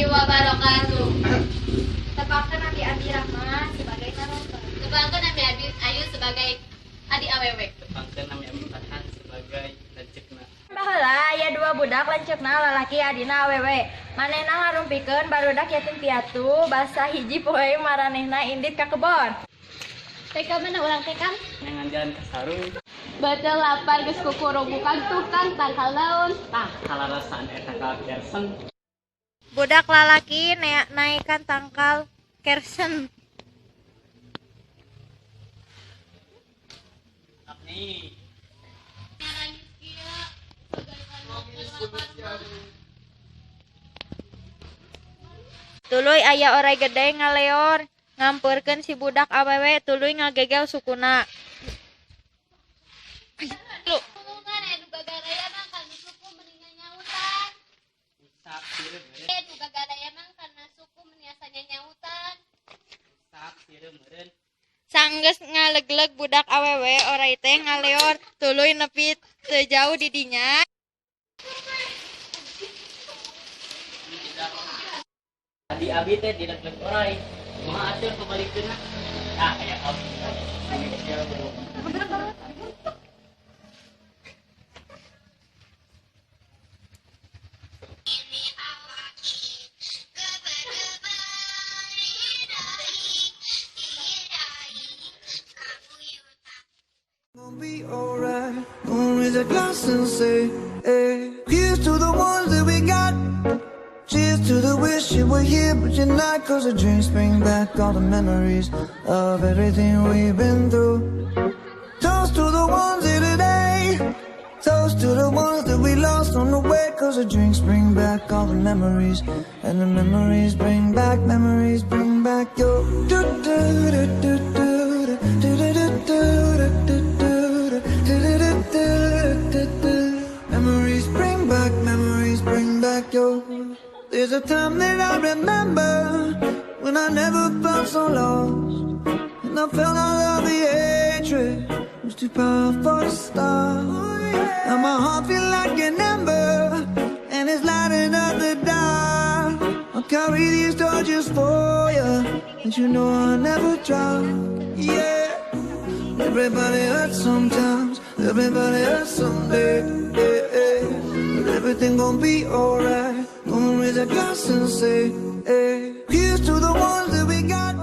warahmatullahi wabarakatuh. Tepatkan Nabi Abi Rahman sebagai narasumber. Tepangkan Nabi Abi Ayu sebagai adik awewe. Tepangkan Nabi Abi Farhan sebagai lanceukna. Baheula aya dua budak lanceukna lalaki adina awewe. Manehna ngarumpikeun barudak yatim piatu basa hiji poe maranehna indit ka kebon. TK mana urang TK? Nengan jalan ke sarung. Betul lapar geus kukuru bukan tukang tangkal daun. Tah kalarasaan eta ka Gerson. Budak lalaki naikkan tangkal kersen. Nih. Tuluy aya oray gede ngaleor ngampeurkeun si budak awewe tuluy ngagegel sukuna. Lu Usap sireum meureun. Usap sireum meureun. sanggeus ngalegleg budak awewe oray teh ngaleor tuluy nepi teu jauh di dinya. Adi abi teh dilegleg oray. Kumaha atuh pabalikeunna? Tah aya abi. Gonna be alright. Gonna raise a glass and say, hey. Here's to the ones that we got. Cheers to the wish you were here, but you're not. Cause the drinks bring back all the memories of everything we've been through. Toast to the ones here today. Toast to the ones that we lost on the way. Cause the drinks bring back all the memories. And the memories bring back your memories bring back your. There's a time that I remember when I never felt so lost, and I felt all of the hatred was too powerful to stop. And my heart feel like an ember, and it's lighting up the dark. I'll carry these torches for you, and you know I'll never drop. Yeah, everybody hurts sometimes, everybody hurts someday. But everything gon' be alright. Gonna raise a glass and say, hey. Here's to the ones that we got.